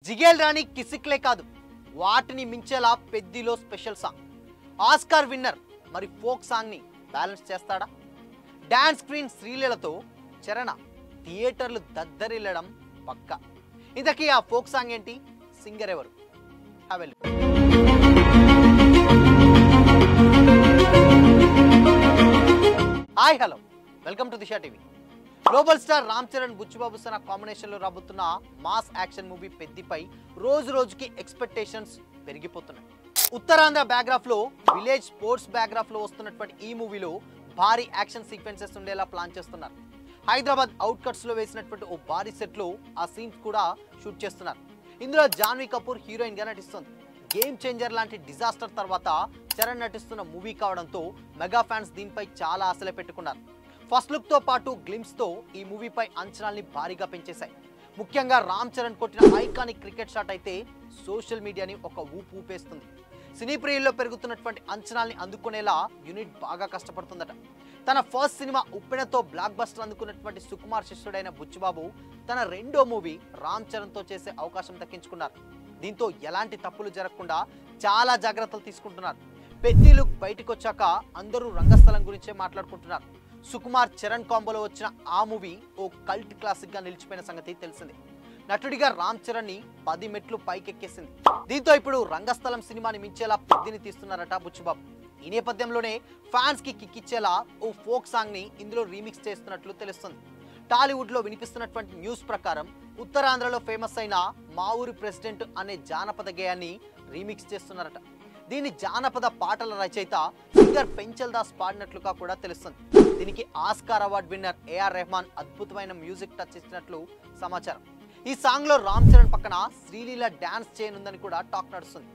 జిగేల్ రాణి కిసిక్లే కాదు వాటిని మించేలా పెద్దిలో స్పెషల్ సాంగ్ ఆస్కార్ విన్నర్ మరి ఫోక్ సాంగ్ ని బ్యాలెన్స్ చేస్తాడా డాన్స్ క్వీన్ శ్రీలీలతో చరణ థియేటర్లు దద్దరిల్లడం పక్కా ఇంతకీ ఆ ఫోక్ సాంగ్ ఏంటి సింగర్ ఎవరు have a look hi hello welcome to Disha TV global star Ram Charan Buchi Babu Sana combination లో రాబోతున్న మాస్ యాక్షన్ మూవీ పెద్దిపై రోజు రోజుకి ఎక్స్పెక్టేషన్స్ పెరిగిపోతున్నాయి ఉత్తరాంధ్ర బ్యాక్గ్రాఫ్ లో విలేజ్ స్పోర్ట్స్ బ్యాక్గ్రాఫ్ లో వస్తున్నటువంటి ఈ మూవీలో భారీ యాక్షన్ సీక్వెన్సెస్ ఉండేలా ప్లాన్ చేస్తున్నారు హైదరాబాద్ అవుట్ కట్స్ లో వేసినటువంటి ఓ భారీ సెట్ లో ఆ సీన్స్ కూడా షూట్ చేస్తున్నారు ఇందులో జాన్వీ కపూర్ హీరోయిన్ గా నటిస్తుంది గేమ్ చేంజర్ లాంటి డిజాస్టర్ తర్వాత చరణ్ నటిస్తున్న మూవీ కావడంతో మెగా ఫ్యాన్స్ దీనిపై చాలా ఆశలు పెట్టుకున్నారు ఫస్ట్ లుక్ తో పాటు గ్లిమ్స్ తో ఈ మూవీపై అంచనాల్ని భారీగా పెంచేశాయి ముఖ్యంగా రామ్ చరణ్ కొట్టిన ఐకానిక్ క్రికెట్ షాట్ అయితే సోషల్ మీడియాని ఒక ఊపు ఊపేస్తుంది సినీ ప్రియుల్లో పెరుగుతున్నటువంటి అంచనాల్ని అందుకునేలా యూనిట్ బాగా కష్టపడుతుందట తన ఫస్ట్ సినిమా ఉప్పెనతో బ్లాక్ బస్టర్ అందుకున్నటువంటి సుకుమార్ శిష్యుడైన బుచ్చిబాబు తన రెండో మూవీ రామ్ చరణ్ తో చేసే అవకాశం దక్కించుకున్నారు దీంతో ఎలాంటి తప్పులు జరగకుండా చాలా జాగ్రత్తలు తీసుకుంటున్నారు పెద్ది లుక్ బయటకు వచ్చాక అందరూ రంగస్థలం గురించే మాట్లాడుకుంటున్నారు సుకుమార్ చరణ్ కాంబోలో వచ్చిన ఆ మూవీ ఓ కల్ట్ క్లాసిక్ గా నిలిచిపోయిన సంగతి తెలిసిందే నటుడిగా రామ్ చరణ్ ని 10 మెట్లు పైకెక్కేసింది దీంతో ఇప్పుడు రంగస్థలం సినిమాని మించేలా పెద్దిని తీస్తున్నారట బుచ్చిబాబు ఈ నేపథ్యంలోనే ఫ్యాన్స్ కి కిక్కిచ్చేలా ఓ ఫోక్ సాంగ్ ని ఇందులో రీమిక్స్ చేస్తున్నట్లు తెలుస్తుంది టాలీవుడ్ లో వినిపిస్తున్నటువంటి న్యూస్ ప్రకారం ఉత్తరాంధ్రలో ఫేమస్ అయిన మా ఊరి ప్రెసిడెంట్ అనే జానపద గేయాన్ని రీమిక్స్ చేస్తున్నారట దీని జానపద పాటల రచయిత సింగర్ పెంచల్ దాస్ పాడినట్లుగా కూడా తెలుస్తుంది దీనికి Oscar award winner AR Rahman అద్భుతమైన మ్యూజిక్ టచ్ ఇచ్చినట్లు సమాచారం ఈ సాంగ్ లో రామ్ చరణ్ పక్కన శ్రీలీల డాన్స్ చేయనుందని కూడా టాక్ నడుస్తుంది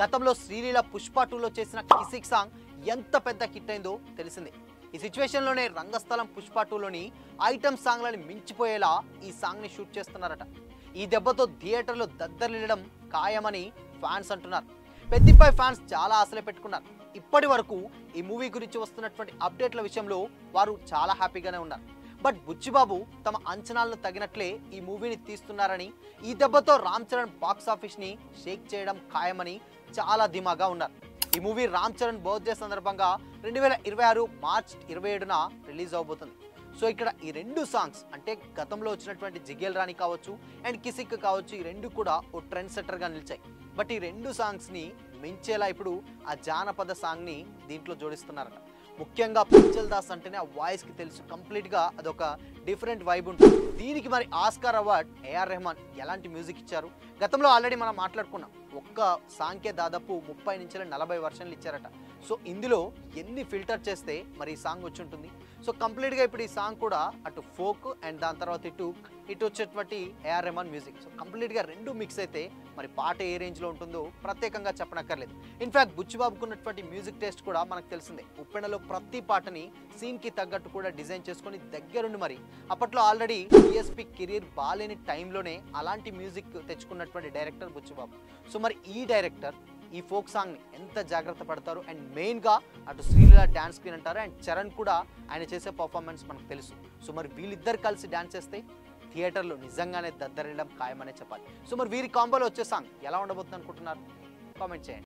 గతంలో శ్రీలీల పుష్ప 2లో చేసిన కిసిక్ సాంగ్ ఎంత పెద్ద హిట్ అయిందో తెలిసిందే ఈ సిచ్యువేషన్ లోనే రంగస్థలం పుష్ప 2లోని ఐటమ్ సాంగ్లని మించిపోయేలా ఈ సాంగ్ ని షూట్ చేస్తున్నారట ఈ దెబ్బతో థియేటర్లో దద్దరిల్లడం ఖాయమని ఫ్యాన్స్ అంటున్నారు పెద్దిపై ఫ్యాన్స్ చాలా ఆశలు పెట్టుకున్నారు ఇప్పటి వరకు ఈ మూవీ గురించి వస్తున్నటువంటి అప్డేట్ల విషయంలో వారు చాలా హ్యాపీగానే ఉన్నారు బట్ బుచ్చిబాబు తమ అంచనాలను తగినట్లే ఈ మూవీని తీస్తున్నారని ఈ దెబ్బతో రామ్ చరణ్ బాక్స్ ఆఫీస్ ని షేక్ చేయడం ఖాయమని చాలా ధీమాగా ఉన్నారు ఈ మూవీ రామ్ చరణ్ బర్త్డే సందర్భంగా 2026 మార్చ్ 27న రిలీజ్ అవబోతుంది సో ఇక్కడ ఈ రెండు సాంగ్స్ అంటే గతంలో వచ్చినటువంటి జిగేల్ రాణి కావచ్చు అండ్ కిసిక్ కావచ్చు ఈ రెండు కూడా ఓ ట్రెండ్ సెట్టర్గా నిలిచాయి బట్ ఈ రెండు సాంగ్స్ని మించేలా ఇప్పుడు ఆ జానపద సాంగ్ని దీంట్లో జోడిస్తున్నారట ముఖ్యంగా పెంచల్ దాస్ అంటేనే ఆ వాయిస్కి తెలుసు కంప్లీట్గా అదొక డిఫరెంట్ వైబ్ ఉంటుంది దీనికి మరి ఆస్కార్ అవార్డ్ ఏఆర్ రెహమాన్ ఎలాంటి మ్యూజిక్ ఇచ్చారు గతంలో ఆల్రెడీ మనం మాట్లాడుకున్నాం ఒక్క సాంగ్కే దాదాపు 30 నుంచి 40 వర్షన్లు ఇచ్చారట సో ఇందులో ఎన్ని ఫిల్టర్ చేస్తే మరి ఈ సాంగ్ వచ్చి ఉంటుంది సో కంప్లీట్గా ఇప్పుడు ఈ సాంగ్ కూడా అటు ఫోక్ అండ్ దాని తర్వాత ఇటు వచ్చేటువంటి ఏఆర్ రెహమాన్ మ్యూజిక్ సో కంప్లీట్గా రెండు మిక్స్ అయితే మరి పాట ఏ రేంజ్లో ఉంటుందో ప్రత్యేకంగా చెప్పనక్కర్లేదు ఇన్ఫ్యాక్ట్ బుచ్చిబాబుకు ఉన్నటువంటి మ్యూజిక్ టేస్ట్ కూడా మనకు తెలిసిందే ఉప్పెనలో ప్రతి పాటని సీన్కి తగ్గట్టు కూడా డిజైన్ చేసుకొని దగ్గరుండి మరి అప్పట్లో ఆల్రెడీ డిఎస్పీ కెరీర్ బాలేని టైంలోనే అలాంటి మ్యూజిక్ తెచ్చుకున్నటువంటి డైరెక్టర్ బుచ్చిబాబు సో మరి ఈ డైరెక్టర్ ఈ ఫోక్ సాంగ్ని ఎంత జాగ్రత్త పడతారు అండ్ మెయిన్గా అటు శ్రీలీల డ్యాన్స్ క్వీన్ అంటారు అండ్ చరణ్ కూడా ఆయన చేసే పర్ఫార్మెన్స్ మనకు తెలుసు సో మరి వీళ్ళిద్దరు కలిసి డ్యాన్స్ చేస్తే థియేటర్లో నిజంగానే దద్దరిల్లడం ఖాయమనే చెప్పాలి సో మరి వీరి కాంబోలో వచ్చే సాంగ్ ఎలా ఉండబోతుంది అనుకుంటున్నారు కామెంట్ చేయండి